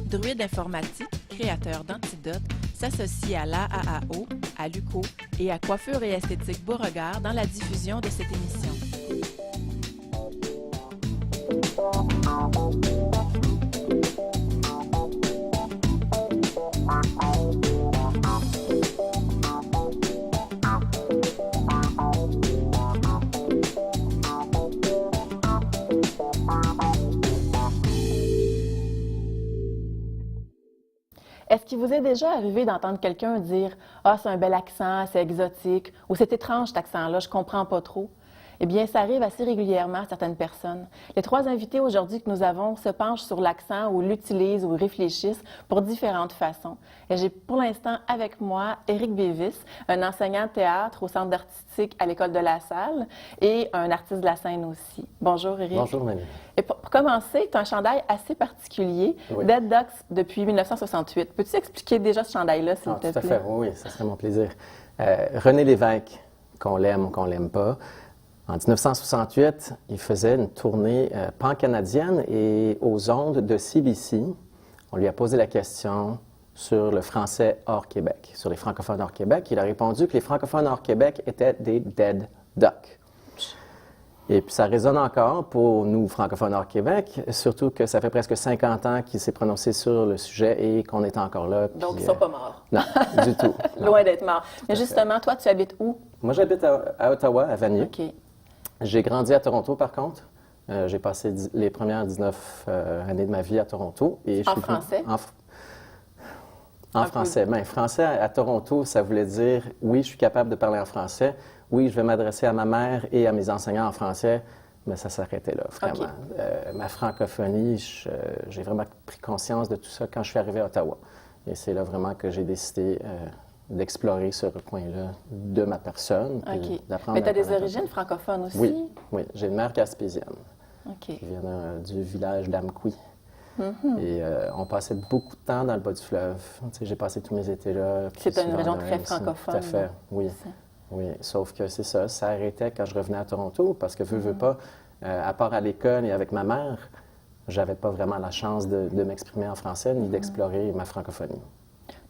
druide informatique, créateur d'Antidote, s'associe à l'AAAO, à l'UQO et à Coiffure et Esthétique Beauregard dans la diffusion de cette émission. Est-ce qu'il vous est déjà arrivé d'entendre quelqu'un dire « Ah, c'est un bel accent, c'est exotique » ou « C'est étrange cet accent-là, je comprends pas trop ». Eh bien, ça arrive assez régulièrement à certaines personnes. Les trois invités aujourd'hui que nous avons se penchent sur l'accent ou l'utilisent ou réfléchissent pour différentes façons. Et j'ai pour l'instant avec moi Éric Bévis, un enseignant de théâtre au Centre artistique à l'École de la Salle et un artiste de la scène aussi. Bonjour Éric. Bonjour Mélanie. Et pour commencer, tu as un chandail assez particulier, Oui. Dead Ducks depuis 1968. Peux-tu expliquer déjà ce chandail-là, s'il te plaît? Tout à fait, oui, ça serait mon plaisir. René Lévesque, qu'on l'aime ou qu'on l'aime pas, en 1968, il faisait une tournée pan-canadienne et aux ondes de CBC, on lui a posé la question sur le français hors Québec, sur les francophones hors Québec. Il a répondu que les francophones hors Québec étaient des dead ducks. Et puis ça résonne encore pour nous, francophones hors Québec, surtout que ça fait presque 50 ans qu'il s'est prononcé sur le sujet et qu'on est encore là. Donc, ils ne sont pas morts. Non, du tout. Loin d'être morts. Mais justement, toi, tu habites où? Moi, j'habite à Ottawa, à Vanier. OK. J'ai grandi à Toronto, par contre. J'ai passé les premières 19 années de ma vie à Toronto. Et En français? En français. Ben, français à Toronto, ça voulait dire, oui, je suis capable de parler en français. Oui, je vais m'adresser à ma mère et à mes enseignants en français. Mais ça s'arrêtait là, vraiment. Okay. Ma francophonie, j'ai vraiment pris conscience de tout ça quand je suis arrivé à Ottawa. Et c'est là vraiment que j'ai décidé d'explorer ce coin-là de ma personne. OK. D'apprendre. Mais tu as des origines francophones aussi? Oui, oui. J'ai une mère gaspésienne. OK. Qui vient du village d'Amqui. Et on passait beaucoup de temps dans le bas du fleuve. Tu sais, j'ai passé tous mes étés là. C'est une région très francophone. Tout à fait, oui. Oui, sauf que c'est ça, ça arrêtait quand je revenais à Toronto parce que veux pas, à part à l'école et avec ma mère, j'avais pas vraiment la chance de m'exprimer en français ni d'explorer ma francophonie.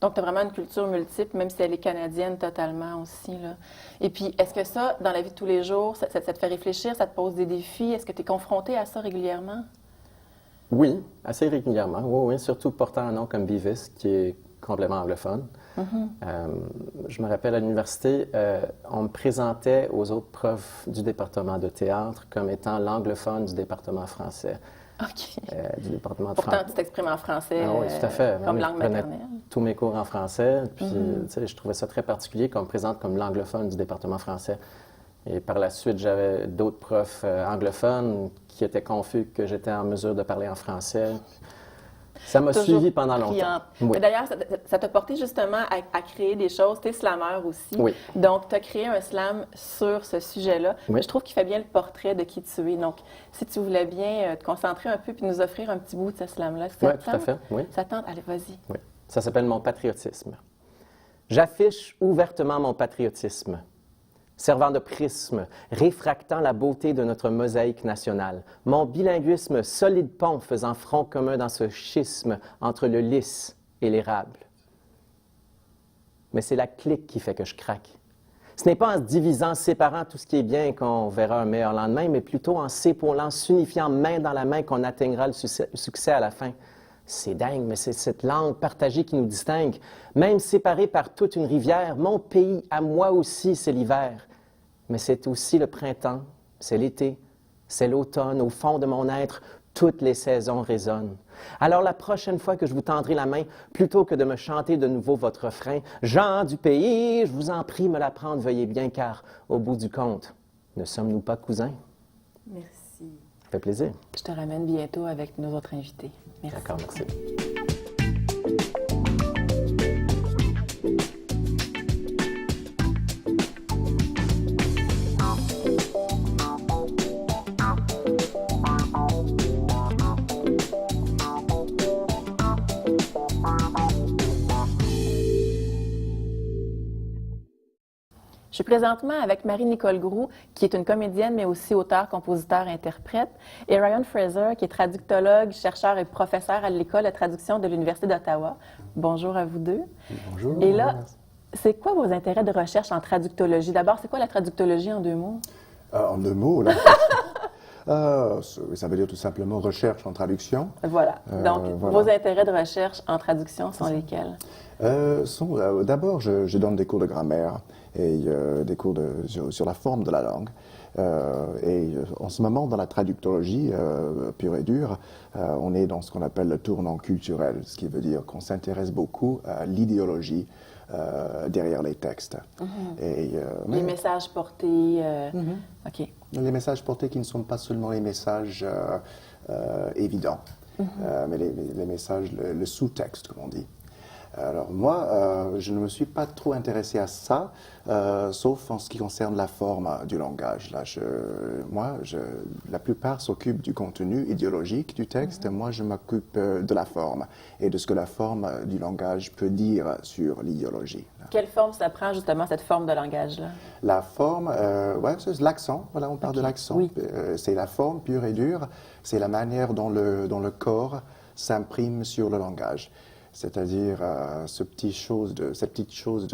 Donc, tu as vraiment une culture multiple, même si elle est canadienne totalement aussi, là. Et puis, est-ce que ça, dans la vie de tous les jours, ça te fait réfléchir, ça te pose des défis? Est-ce que tu es confronté à ça régulièrement? Oui, assez régulièrement. Oui, oui, surtout portant un nom comme Bévis, qui est complètement anglophone. Je me rappelle à l'université, on me présentait aux autres profs du département de théâtre comme étant l'anglophone du département français. OK. Du département de Pourtant, tu t'exprimes en français oui, tout à fait. comme Oui, langue je prenais maternelle. tous mes cours en français. Puis, tu sais, je trouvais ça très particulier qu'on me présente comme l'anglophone du département français. Et par la suite, j'avais d'autres profs anglophones qui étaient confus que j'étais en mesure de parler en français. Ça m'a suivi pendant longtemps. Oui. D'ailleurs, ça t'a porté justement à créer des choses. Tu es slameur aussi. Oui. Donc, tu as créé un slam sur ce sujet-là. Oui. Je trouve qu'il fait bien le portrait de qui tu es. Donc, si tu voulais bien te concentrer un peu puis nous offrir un petit bout de ce slam-là. Oui, tout à fait. Oui. Ça tente? Allez, vas-y. Oui. Ça s'appelle mon patriotisme. J'affiche ouvertement mon patriotisme, servant de prisme, réfractant la beauté de notre mosaïque nationale. Mon bilinguisme, solide pont faisant front commun dans ce schisme entre le lys et l'érable. Mais c'est la clique qui fait que je craque. Ce n'est pas en se divisant, séparant tout ce qui est bien qu'on verra un meilleur lendemain, mais plutôt en s'épaulant, s'unifiant main dans la main qu'on atteindra le succès à la fin. C'est dingue, mais c'est cette langue partagée qui nous distingue. Même séparés par toute une rivière, mon pays, à moi aussi, c'est l'hiver. Mais c'est aussi le printemps, c'est l'été, c'est l'automne. Au fond de mon être, toutes les saisons résonnent. Alors la prochaine fois que je vous tendrai la main, plutôt que de me chanter de nouveau votre refrain, « Gens du pays, je vous en prie, me la prendre, veuillez bien, car au bout du compte, ne sommes-nous pas cousins? » Merci. Ça fait plaisir. Je te ramène bientôt avec nos autres invités. Merci. D'accord, merci. Je suis présentement avec Marie-Nicole Groux, qui est une comédienne, mais aussi auteure, compositeur, interprète, et Ryan Fraser, qui est traductologue, chercheur et professeur à l'École de traduction de l'Université d'Ottawa. Bonjour à vous deux. Bonjour. Et là, c'est quoi vos intérêts de recherche en traductologie? D'abord, c'est quoi la traductologie en 2 mots? En 2 mots, là. Ça veut dire tout simplement recherche en traduction. Voilà. Donc, voilà. vos intérêts de recherche en traduction sont lesquels? D'abord, je donne des cours de grammaire et des cours sur la forme de la langue. En ce moment, dans la traductologie pure et dure, on est dans ce qu'on appelle le tournant culturel, ce qui veut dire qu'on s'intéresse beaucoup à l'idéologie derrière les textes. Les messages portés. OK. Les messages portés qui ne sont pas seulement les messages évidents, mais les messages, le sous-texte, comme on dit. Alors moi, je ne me suis pas trop intéressé à ça, sauf en ce qui concerne la forme du langage. Là, la plupart s'occupent du contenu idéologique du texte, moi je m'occupe de la forme et de ce que la forme du langage peut dire sur l'idéologie. Quelle forme ça prend justement, cette forme de langage-là? La forme, c'est l'accent, voilà, on parle de l'accent. Oui. C'est la forme pure et dure, c'est la manière dont le corps s'imprime sur le langage. C'est-à-dire cette petite chose de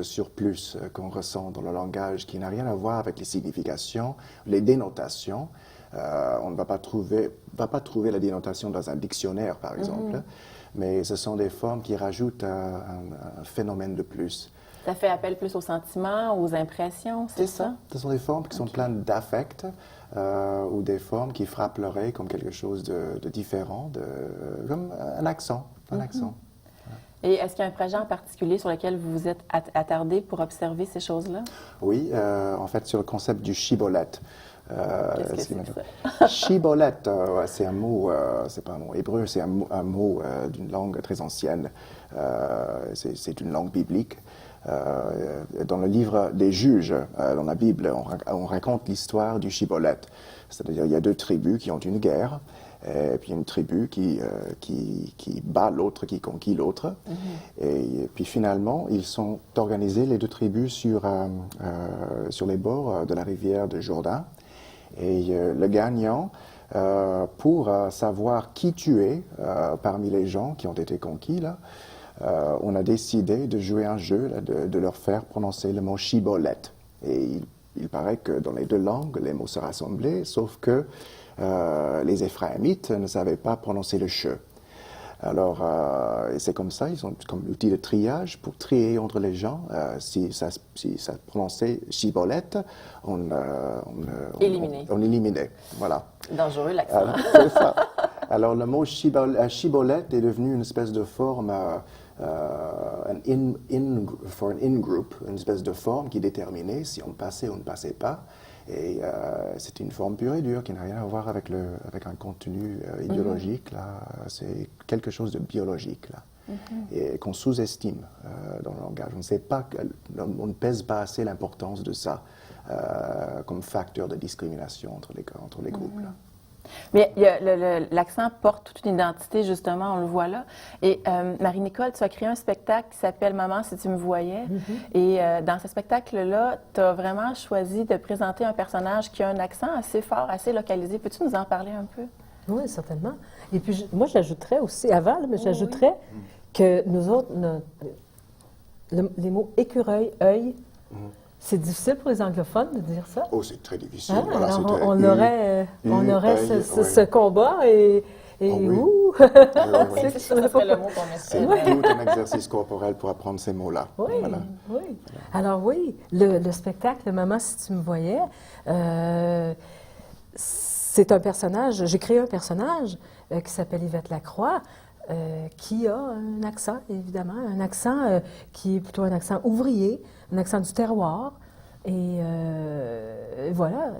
surplus qu'on ressent dans le langage qui n'a rien à voir avec les significations, les dénotations. On ne va pas trouver la dénotation dans un dictionnaire, par exemple, mais ce sont des formes qui rajoutent un phénomène de plus. Ça fait appel plus aux sentiments, aux impressions, c'est ça? Ce sont des formes qui sont pleines d'affect ou des formes qui frappent l'oreille comme quelque chose de différent, comme un accent. Et est-ce qu'il y a un projet en particulier sur lequel vous vous êtes attardé pour observer ces choses-là? Oui, en fait, sur le concept du shibboleth. Qu'est-ce que c'est ça? Shibboleth, c'est un mot, c'est pas un mot hébreu, c'est un mot d'une langue très ancienne. C'est une langue biblique. Dans le livre des Juges, dans la Bible, on raconte l'histoire du shibboleth. C'est-à-dire, il y a 2 tribus qui ont une guerre. Et puis une tribu qui bat l'autre, qui conquit l'autre. Et puis finalement, ils sont organisés, les 2 tribus, sur les bords de la rivière de Jourdain. Et le gagnant, pour savoir qui tuer parmi les gens qui ont été conquis, là, on a décidé de jouer un jeu, là, de leur faire prononcer le mot shibboleth. Et il paraît que dans les 2 langues, les mots se rassemblaient, sauf que les Éphraïmites ne savaient pas prononcer le che. Alors, c'est comme ça, ils ont comme outil de triage pour trier entre les gens. Si ça prononçait shibboleth, on éliminait. Voilà. Dangereux, l'accent. C'est ça. Alors, le mot shibboleth est devenu une espèce de forme, for an in-group, une espèce de forme qui déterminait si on passait ou ne passait pas. Et c'est une forme pure et dure qui n'a rien à voir avec un contenu idéologique. Là, c'est quelque chose de biologique là, et qu'on sous-estime dans le langage. On ne sait pas, on ne pèse pas assez l'importance de ça comme facteur de discrimination entre les groupes. Là. Mais l'accent porte toute une identité, justement, on le voit là. Et Marie-Nicole, tu as créé un spectacle qui s'appelle « Maman, si tu me voyais ». Et dans ce spectacle-là, tu as vraiment choisi de présenter un personnage qui a un accent assez fort, assez localisé. Peux-tu nous en parler un peu? Oui, certainement. Et puis, moi, j'ajouterais aussi, avant, mais j'ajouterais que nous autres, les mots écureuil, œil, c'est difficile pour les anglophones de dire ça. Oh, c'est très difficile. Hein? Voilà, alors, on aurait ce combat et ouh! C'est ça, ça serait le mot qu'on mettrait. C'est tout un exercice corporel pour apprendre ces mots-là. Oui, Voilà. oui. Alors oui, le spectacle « Maman, si tu me voyais », c'est un personnage, j'ai créé un personnage qui s'appelle Yvette Lacroix, qui a un accent, évidemment, un accent qui est plutôt un accent ouvrier, un accent du terroir. Et voilà.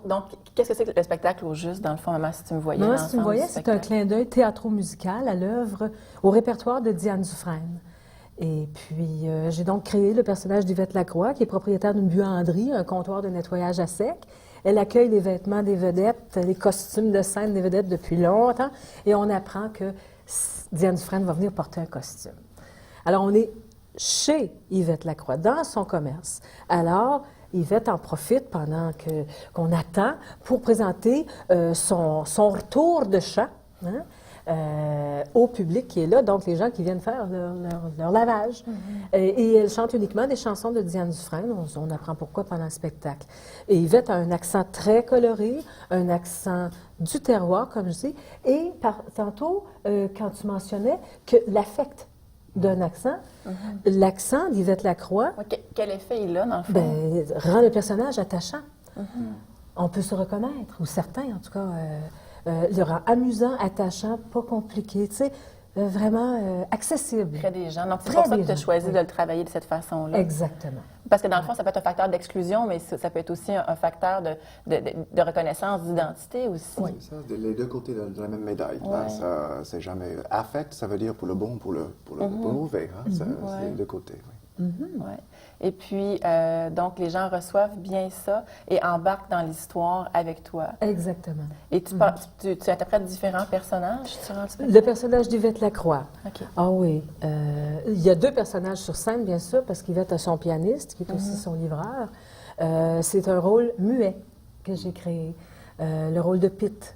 Donc, qu'est-ce que c'est que le spectacle au juste, dans le fond, Maman, si tu me voyais? Maman, si tu me voyais, c'est un clin d'œil théâtro-musical à l'œuvre, au répertoire de Diane Dufresne. Et puis, j'ai donc créé le personnage d'Yvette Lacroix, qui est propriétaire d'une buanderie, un comptoir de nettoyage à sec. Elle accueille les vêtements des vedettes, les costumes de scène des vedettes depuis longtemps, et on apprend que Diane Dufresne va venir porter un costume. Alors, on est chez Yvette Lacroix, dans son commerce. Alors, Yvette en profite pendant qu'on attend pour présenter son retour de chant, hein, au public qui est là, donc les gens qui viennent faire leur lavage. Et elle chante uniquement des chansons de Diane Dufresne. On apprend pourquoi pendant le spectacle. Et Yvette a un accent très coloré, un accent du terroir, comme je dis. Et tantôt, quand tu mentionnais que l'affect d'un accent, l'accent d'Yvette Lacroix Quel effet il a, dans le fond? ben, rend le personnage attachant. On peut se reconnaître, ou certains en tout cas, le rend amusant, attachant, pas compliqué, tu sais, vraiment accessible. Près des gens. Donc, c'est Près pour ça que des tu as gens, choisi oui. de le travailler de cette façon-là. Exactement. Parce que dans le fond, ça peut être un facteur d'exclusion, mais ça peut être aussi un facteur de reconnaissance d'identité aussi. C'est ça, les deux côtés de la même médaille. Là, c'est jamais affect, ça veut dire pour le bon, pour le mauvais. Hein, c'est les deux côtés. Oui. Ouais. Et puis, donc, les gens reçoivent bien ça et embarquent dans l'histoire avec toi. Exactement. Et tu interprètes différents personnages durant le spectacle? Le personnage d'Yvette Lacroix. OK. Ah oui. Il y a deux personnages sur scène, bien sûr, parce qu'Yvette a son pianiste, qui est aussi son livreur. C'est un rôle muet que j'ai créé, le rôle de Pitt.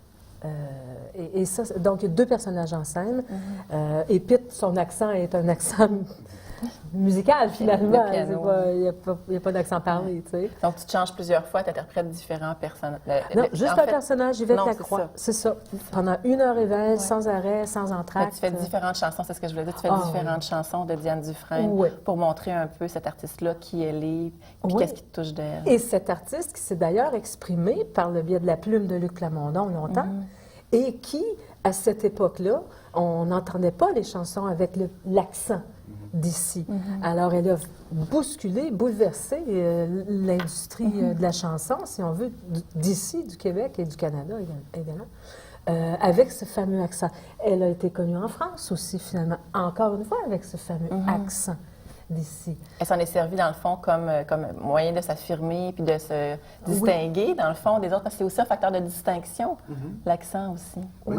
Et ça, donc, il y a deux personnages en scène. Et Pitt, son accent est un accent musical, finalement. Le piano. Il n'y a pas d'accent parlé, tu sais. Donc, tu te changes plusieurs fois, tu interprètes différents personnages. Non, juste un personnage, Yvette Lacroix. C'est ça. Pendant 1h20, sans arrêt, sans entracte. Tu fais différentes chansons, c'est ce que je voulais dire. Tu fais différentes chansons de Diane Dufresne pour montrer un peu cette artiste-là, qui elle est, puis qu'est-ce qui te touche d'elle. Et cet artiste qui s'est d'ailleurs exprimé par le biais de la plume de Luc Plamondon longtemps, et qui, à cette époque-là, on n'entendait pas les chansons avec l'accent d'ici. Alors, elle a bousculé, bouleversé l'industrie de la chanson, si on veut, d'ici, du Québec et du Canada également, avec ce fameux accent. Elle a été connue en France aussi, finalement, encore une fois, avec ce fameux accent d'ici. Elle s'en est servie, dans le fond, comme moyen de s'affirmer puis de se distinguer, dans le fond, des autres. Parce que c'est aussi un facteur de distinction, l'accent aussi. Oui,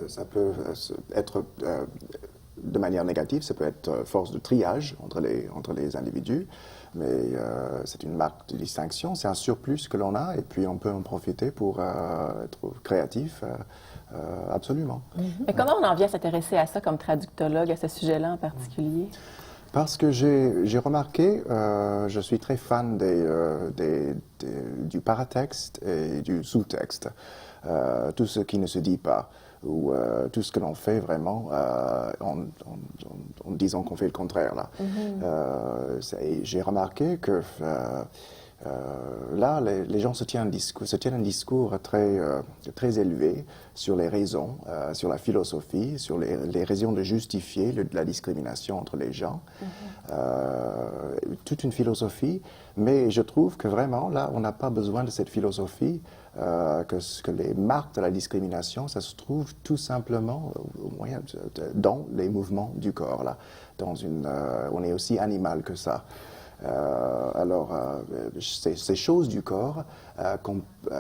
ça peut être de manière négative, ça peut être force de triage entre les individus, mais c'est une marque de distinction, c'est un surplus que l'on a, et puis on peut en profiter pour être créatif, absolument. Mais comment on en vient à s'intéresser à ça comme traductologue, à ce sujet-là en particulier? Parce que j'ai remarqué, je suis très fan du paratexte et du sous-texte, tout ce qui ne se dit pas, ou tout ce que l'on fait vraiment en disant qu'on fait le contraire. Là. J'ai remarqué que là, les gens se tiennent un discours très élevé sur les raisons, sur la philosophie, sur les raisons de justifier la discrimination entre les gens. Toute une philosophie, mais je trouve que vraiment, là, on n'a pas besoin de cette philosophie, que les marques de la discrimination, ça se trouve tout simplement dans les mouvements du corps. Là. On est aussi animal que ça. C'est choses du corps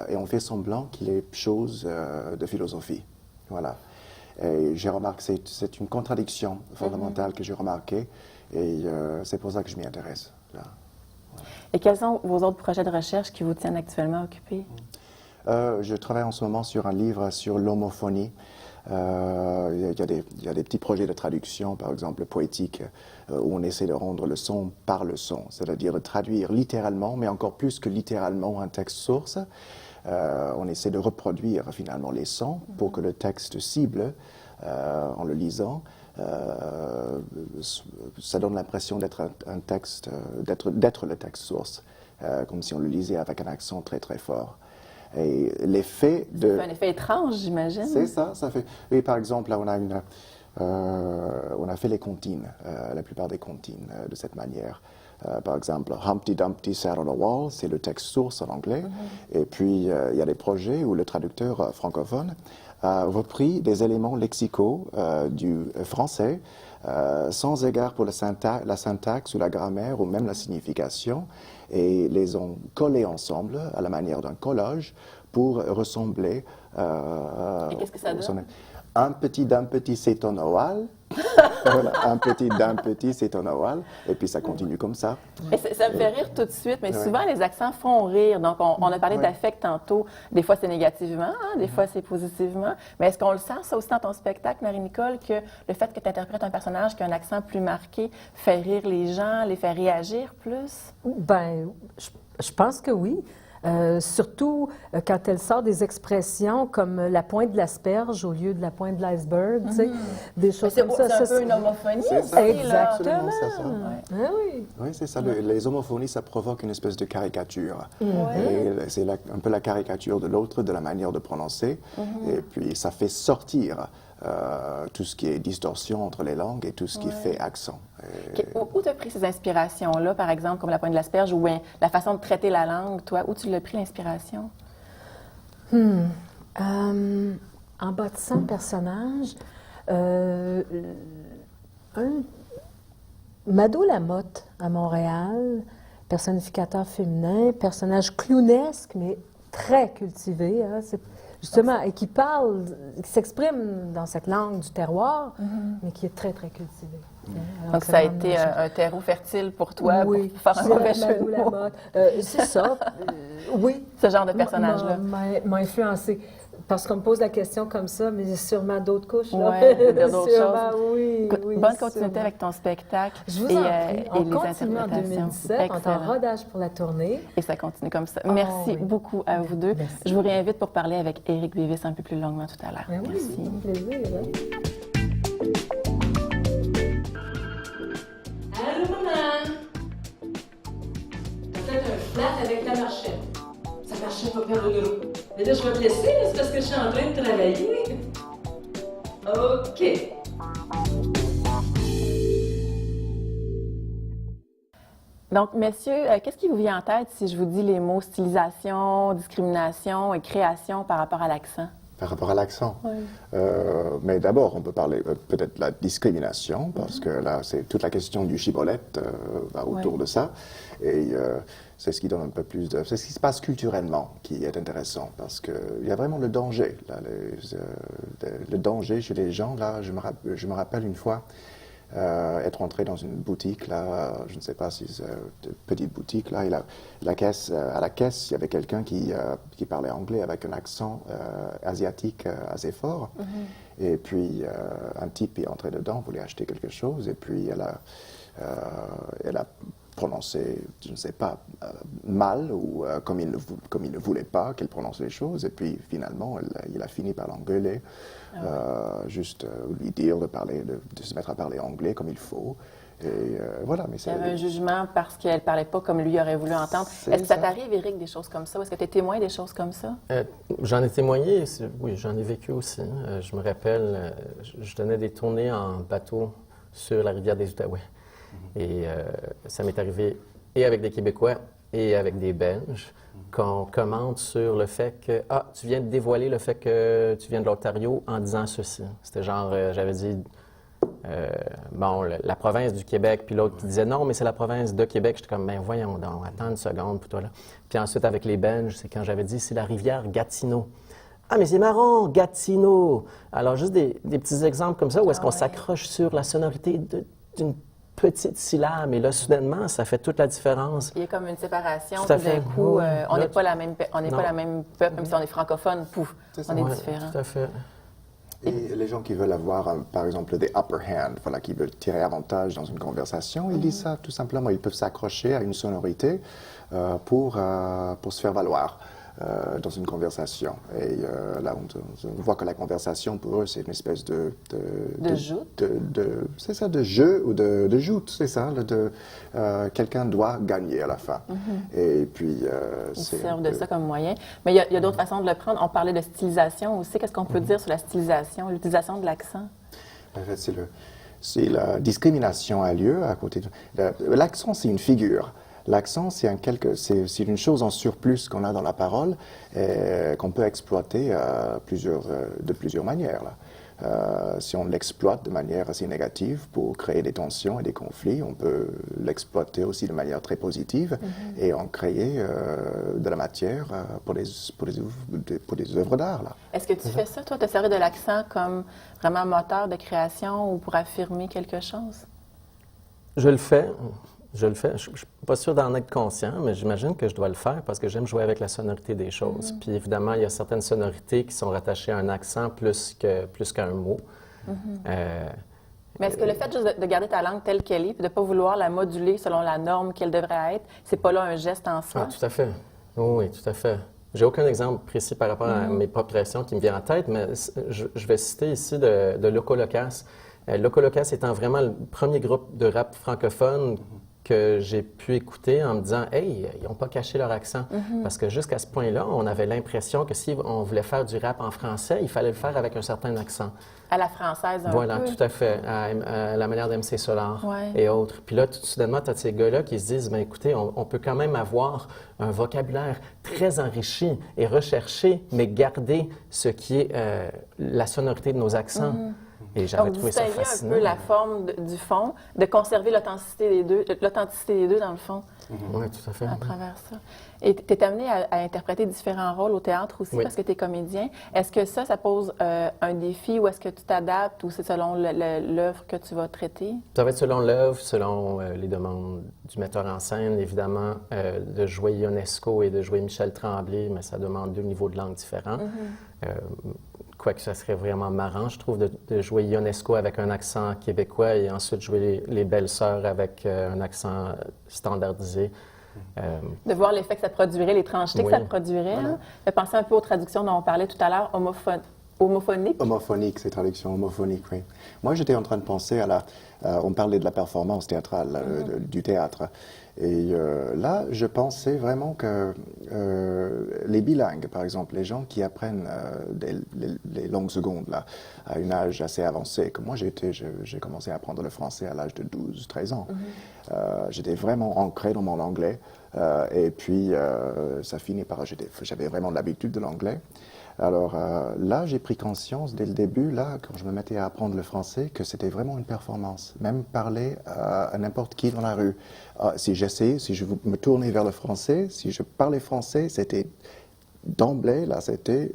et on fait semblant qu'il est chose de philosophie. Voilà. Et j'ai remarqué, c'est une contradiction fondamentale que j'ai remarquée et c'est pour ça que je m'y intéresse. Là. Voilà. Et quels sont vos autres projets de recherche qui vous tiennent actuellement occupés? Je travaille en ce moment sur un livre sur l'homophonie. Il y a des petits projets de traduction, par exemple poétique, où on essaie de rendre le son par le son, c'est-à-dire de traduire littéralement, mais encore plus que littéralement, un texte source. On essaie de reproduire finalement les sons pour que le texte cible, en le lisant, ça donne l'impression d'être un texte, d'être le texte source, comme si on le lisait avec un accent très très fort. Et l'effet de... C'est un effet étrange, j'imagine. C'est ça, ça fait... Oui, par exemple, là, on a fait les comptines, la plupart des comptines, de cette manière. Par exemple, Humpty Dumpty sat on a wall, c'est le texte source en anglais. Et puis, il y a des projets où le traducteur francophone a repris des éléments lexicaux du français, sans égard pour la syntaxe ou la grammaire ou même la signification, et les ont collés ensemble à la manière d'un collage pour ressembler... et qu'est-ce que ça donne? Un petit d'un petit c'est on a wall, Voilà, d'un petit, c'est un oral, et puis ça continue comme ça. Et ça me fait rire tout de suite, mais souvent les accents font rire. Donc, on a parlé d'affect tantôt. Des fois, c'est négativement, hein, des fois, c'est positivement. Mais est-ce qu'on le sent, ça aussi, dans ton spectacle, Marie-Nicole, que le fait que tu interprètes un personnage qui a un accent plus marqué fait rire les gens, les fait réagir plus? Ben, je pense que oui. Surtout quand elle sort des expressions comme la pointe de l'asperge au lieu de la pointe de l'iceberg, tu sais, des choses comme ça. C'est un peu une homophonie C'est aussi, ça, là. exactement, c'est ça. Ah oui. Oui, c'est ça. Les homophonies, ça provoque une espèce de caricature. Et c'est un peu la caricature de l'autre, de la manière de prononcer. Et puis, ça fait sortir tout ce qui est distorsion entre les langues et tout ce qui fait accent. Où tu as pris ces inspirations-là, par exemple, comme la pointe de l'asperge, ou bien la façon de traiter la langue, toi? Où tu l'as pris, l'inspiration? En bâtissant le personnage, Mado Lamotte à Montréal, personnificateur féminin, personnage clownesque, mais très cultivé, hein, justement, et qui parle, qui s'exprime dans cette langue du terroir, mais qui est très, très cultivé. Alors, Donc, ça a été un terreau fertile pour toi, oui, pour faire un mauvais jeu Mado de mots. Lamotte. C'est ça. Oui. Ce genre de personnage-là. M'a influencé. Parce qu'on me pose la question comme ça, mais il y a sûrement d'autres couches. Là. Oui, d'autres Sûrement, choses. oui, Écoute, oui, bonne continuité sûrement. avec ton spectacle Je vous et, en prie. On les continue en interprétations. 2017. On est en Excellent. rodage pour la tournée. Et ça continue comme ça. Merci oui. beaucoup à vous deux. Merci. Je vous réinvite pour parler avec Éric Bévis un peu plus longuement tout à l'heure. Ben oui, Merci. c'est un plaisir. Hein? Allô, maman? T'as fait un flat avec ta marchette. Ta marchette va perdre de l'eau. Mais là, je vais te laisser, là, c'est parce que je suis en train de travailler. OK. Donc, messieurs, qu'est-ce qui vous vient en tête si je vous dis les mots stylisation, discrimination et création par rapport à l'accent? Par rapport à l'accent. Oui. Mais d'abord, on peut parler peut-être de la discrimination, parce que là, c'est toute la question du chibolette va autour de ça. Et c'est ce qui donne un peu plus de... C'est ce qui se passe culturellement qui est intéressant, parce qu'il y a vraiment le danger. Là, le danger chez les gens, là, je me rappelle une fois être entré dans une boutique, là, je ne sais pas si c'est une petite boutique, là, et à la caisse, il y avait quelqu'un qui parlait anglais avec un accent asiatique assez fort. Et puis, un type est entré dedans, voulait acheter quelque chose, et puis elle a prononcé, je ne sais pas, mal, ou comme il ne voulait pas qu'elle prononce les choses, et puis finalement, il a fini par l'engueuler. Juste lui dire de se mettre à parler anglais comme il faut. Et voilà, mais Il y avait un jugement parce qu'elle ne parlait pas comme lui aurait voulu entendre. Est-ce que ça t'arrive, Éric, des choses comme ça? Est-ce que tu es témoin des choses comme ça? J'en ai témoigné, oui, j'en ai vécu aussi. Je me rappelle, je donnais des tournées en bateau sur la rivière des Outaouais. Et ça m'est arrivé et avec des Québécois et avec des Belges qu'on commente sur le fait que, tu viens de dévoiler le fait que tu viens de l'Ontario en disant ceci. C'était genre, j'avais dit, la province du Québec, puis l'autre qui disait non, mais c'est la province de Québec. J'étais comme, ben voyons donc, attends une seconde pour toi là. Puis ensuite, avec les Belges, c'est quand j'avais dit, c'est la rivière Gatineau. Ah, mais c'est marrant, Gatineau! Alors, juste des petits exemples comme ça, où est-ce qu'on s'accroche sur la sonorité d'une petite syllabe, et là, soudainement, ça fait toute la différence. Il y a comme une séparation, Tout à tout d'un fait. coup, Oui. on n'est Là, pas la même peuple, même si on est francophone, pouf, on est Ouais, différent. Tout à fait. Et les gens qui veulent avoir, par exemple, des upper hand, voilà, qui veulent tirer avantage dans une conversation, ils disent ça tout simplement. Ils peuvent s'accrocher à une sonorité pour se faire valoir dans une conversation. Et là, on voit que la conversation, pour eux, c'est une espèce de joute? C'est ça, de jeu ou de joute, c'est ça. Quelqu'un doit gagner à la fin. Et puis, Ils se servent de ça comme moyen. Mais il y a d'autres façons de le prendre. On parlait de stylisation aussi. Qu'est-ce qu'on peut dire sur la stylisation, l'utilisation de l'accent? En fait, c'est la discrimination a lieu à côté de... L'accent, c'est une figure. L'accent, c'est une chose en surplus qu'on a dans la parole et qu'on peut exploiter de plusieurs manières. Là. Si on l'exploite de manière assez négative pour créer des tensions et des conflits, on peut l'exploiter aussi de manière très positive et en créer de la matière pour des œuvres d'art. Là. Est-ce que tu fais ça, toi, te servir de l'accent comme vraiment moteur de création ou pour affirmer quelque chose? Je le fais. Je ne suis pas sûr d'en être conscient, mais j'imagine que je dois le faire parce que j'aime jouer avec la sonorité des choses. Puis évidemment, il y a certaines sonorités qui sont rattachées à un accent plus qu'à un mot. Mais est-ce que le fait juste de garder ta langue telle qu'elle est et de ne pas vouloir la moduler selon la norme qu'elle devrait être, c'est pas là un geste en soi? Ah, tout à fait. Oui, tout à fait. J'ai aucun exemple précis par rapport à mes propres créations qui me vient en tête, mais je vais citer ici de Loco Locas. Loco Locas étant vraiment le premier groupe de rap francophone que j'ai pu écouter en me disant « Hey, ils n'ont pas caché leur accent. Parce que jusqu'à ce point-là, on avait l'impression que si on voulait faire du rap en français, il fallait le faire avec un certain accent. À la française, un Voilà, peu. tout à fait. À la manière d'MC Solar Ouais. et autres. Puis là, tout soudainement, tu as ces gars-là qui se disent, bien écoutez, on peut quand même avoir un vocabulaire très enrichi et recherché, mais garder ce qui est la sonorité de nos accents. Et j'avais Donc, trouvé ça distinguer fascinant. un peu la forme du fond, de conserver l'authenticité des deux, dans le fond, Oui, tout à fait. à travers ça. Et tu es amené à interpréter différents rôles au théâtre aussi Oui. parce que tu es comédien. Est-ce que ça pose un défi ou est-ce que tu t'adaptes ou c'est selon l'œuvre que tu vas traiter? Ça va être selon l'œuvre, selon les demandes du metteur en scène, évidemment, de jouer Ionesco et de jouer Michel Tremblay, mais ça demande 2 niveaux de langue différents. Quoique ça serait vraiment marrant, je trouve, de jouer Ionesco avec un accent québécois et ensuite jouer les belles-sœurs avec un accent standardisé. De voir l'effet que ça produirait, les tranchetés que ça produirait. Hein? De penser un peu aux traductions dont on parlait tout à l'heure, homophonique. Homophonique, c'est traduction homophonique, oui. Moi, j'étais en train de penser à on parlait de la performance théâtrale, du théâtre. Et là, je pensais vraiment que les bilingues, par exemple, les gens qui apprennent les langues secondes là, à un âge assez avancé, comme moi j'ai commencé à apprendre le français à l'âge de 12-13 ans. J'étais vraiment ancré dans mon anglais. Et puis, ça finit par... J'avais vraiment l'habitude de l'anglais. Alors là, j'ai pris conscience dès le début, là, quand je me mettais à apprendre le français, que c'était vraiment une performance. Même parler à n'importe qui dans la rue. Si je me tournais vers le français, si je parlais français, c'était d'emblée, là, c'était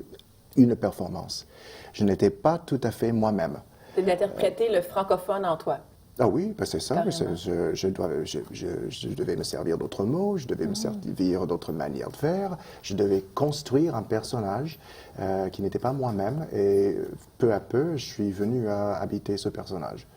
une performance. Je n'étais pas tout à fait moi-même. C'est d'interpréter le francophone en toi. Ah oui, ben c'est ça. Carrément. Je devais me servir d'autres mots, je devais me servir d'autres manières de faire. Je devais construire un personnage qui n'était pas moi-même. Et peu à peu, je suis venu à habiter ce personnage.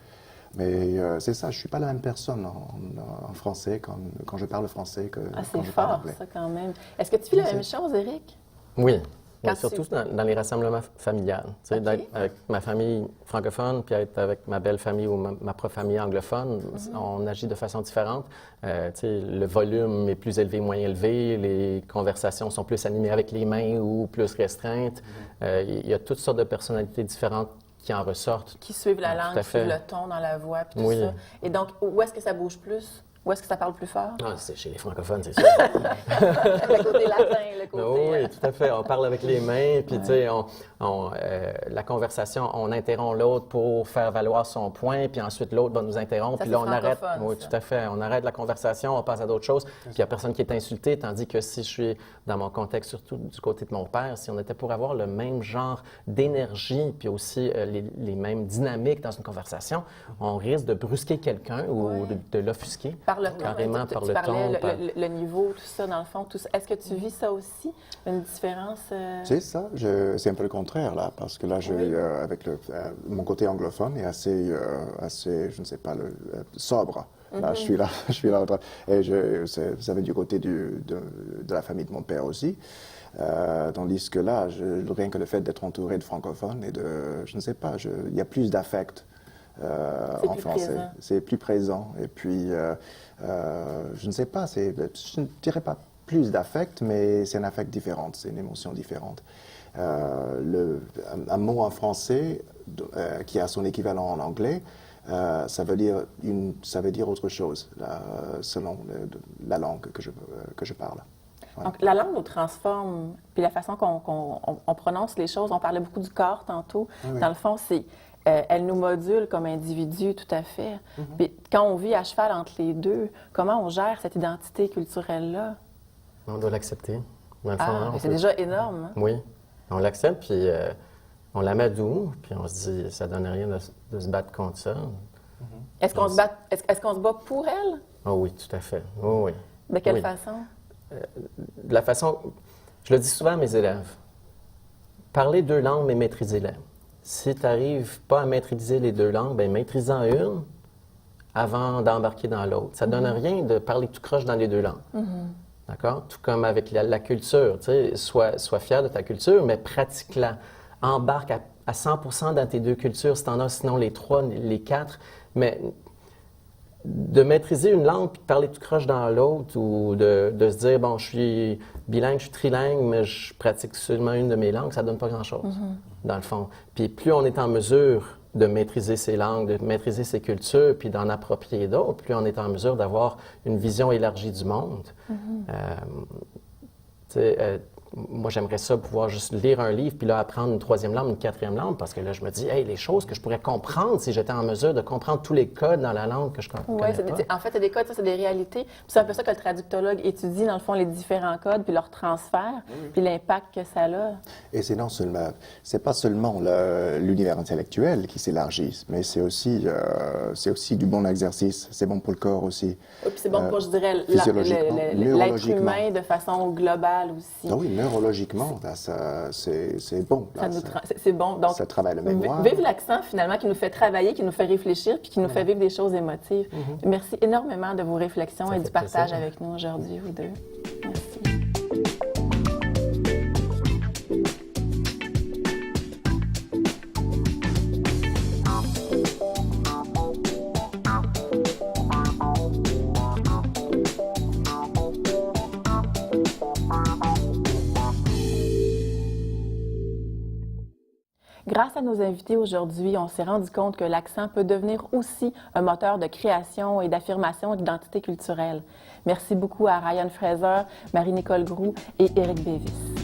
Mais c'est ça, je ne suis pas la même personne en français quand je parle français que quand je parle fort, anglais. ça, quand même. Est-ce que tu vis la même chose, Éric? Oui. Quand Oui, surtout dans les rassemblements familiales. Tu sais, d'être avec ma famille francophone, puis être avec ma belle famille ou ma propre famille anglophone, on agit de façon différente. Tu sais, le volume est plus élevé, moins élevé, les conversations sont plus animées avec les mains ou plus restreintes. Il y a toutes sortes de personnalités différentes qui en ressortent. Qui suivent la Tout à langue, qui fait. suivent le ton dans la voix, puis tout Oui. ça. Et donc, où est-ce que ça bouge plus? Où est-ce que ça parle plus fort? Ah, c'est chez les francophones, c'est sûr. Le côté latin, le côté... Oui, tout à fait. On parle avec les mains, puis tu sais, la conversation, on interrompt l'autre pour faire valoir son point, puis ensuite l'autre va nous interrompre, Ça, puis là c'est on arrête. francophone, Oui, ça. tout à fait. On arrête la conversation, on passe à d'autres choses, puis il n'y a personne qui est insulté, tandis que si je suis dans mon contexte, surtout du côté de mon père, si on était pour avoir le même genre d'énergie, puis aussi les mêmes dynamiques dans une conversation, on risque de brusquer quelqu'un ou de l'offusquer. Par le ton, Carrément, par tu le parlais ton. le niveau, tout ça, dans le fond. Tout ça. Est-ce que tu vis ça aussi, une différence? C'est ça, c'est un peu le contraire là, parce que là, avec mon côté anglophone est assez, je ne sais pas, sobre. Là, je suis là, et ça va du côté de la famille de mon père aussi. Tandis que là, rien que le fait d'être entouré de francophones et je ne sais pas, il y a plus d'affect en français. Présent. C'est plus présent. Et puis, je ne sais pas, je ne dirais pas plus d'affect, mais c'est un affect différent, c'est une émotion différente. Un mot en français qui a son équivalent en anglais, ça veut dire autre chose, selon la langue que je parle. ouais. Donc, la langue nous transforme, puis la façon qu'on prononce les choses, on parlait beaucoup du corps tantôt. Oui. Dans le fond, elle nous module comme individu, tout à fait. Puis quand on vit à cheval entre les deux, comment on gère cette identité culturelle-là? On doit l'accepter. Dans le fond, Ah, on mais c'est peut- déjà énorme. Hein? Oui, on l'accepte, puis on la met doux, puis on se dit, ça donne rien de se battre contre ça. Est-ce qu'on se bat, est-ce qu'on se bat pour elle? Ah oui, tout à fait. Oui, oui. De quelle Oui. façon? De la façon, je le dis souvent à mes élèves, parlez 2 langues, mais maîtrisez-les. Si tu n'arrives pas à maîtriser les 2 langues, bien maîtrise-en une avant d'embarquer dans l'autre. Ça ne donne rien de parler tout croche dans les 2 langues. D'accord? Tout comme avec la culture. Tu sais, sois fier de ta culture, mais pratique-la. Embarque à 100% dans tes 2 cultures, si tu en as, sinon les 3, les 4. Mais de maîtriser une langue puis de parler tout croche dans l'autre ou de se dire, bon, je suis bilingue, je suis trilingue, mais je pratique seulement une de mes langues, ça donne pas grand-chose, dans le fond. Puis plus on est en mesure de maîtriser ces langues, de maîtriser ces cultures, puis d'en approprier d'autres, plus on est en mesure d'avoir une vision élargie du monde. Tu sais, moi, j'aimerais ça pouvoir juste lire un livre, puis là, apprendre une 3e langue, une 4e langue, parce que là, je me dis, hey, les choses que je pourrais comprendre si j'étais en mesure de comprendre tous les codes dans la langue que je connais Oui, pas. en fait, c'est des codes, ça, c'est des réalités. Puis c'est un peu ça que le traductologue étudie, dans le fond, les différents codes, puis leur transfert, puis l'impact que ça a. Et c'est pas seulement l'univers intellectuel qui s'élargit, mais c'est aussi du bon exercice. C'est bon pour le corps aussi. Oui, puis c'est bon pour, je dirais, physiologiquement, l'être neurologiquement. humain de façon globale aussi. Ah oui, neurologiquement, là, c'est bon. Là, C'est bon. Donc, ça travaille la mémoire. Vive l'accent, finalement, qui nous fait travailler, qui nous fait réfléchir, puis qui nous fait vivre des choses émotives. Merci énormément de vos réflexions Ça et fait du partage plaisir. avec nous aujourd'hui, vous deux. Merci. Grâce à nos invités aujourd'hui, on s'est rendu compte que l'accent peut devenir aussi un moteur de création et d'affirmation d'identité culturelle. Merci beaucoup à Ryan Fraser, Marie-Nicole Groux et Éric Davis.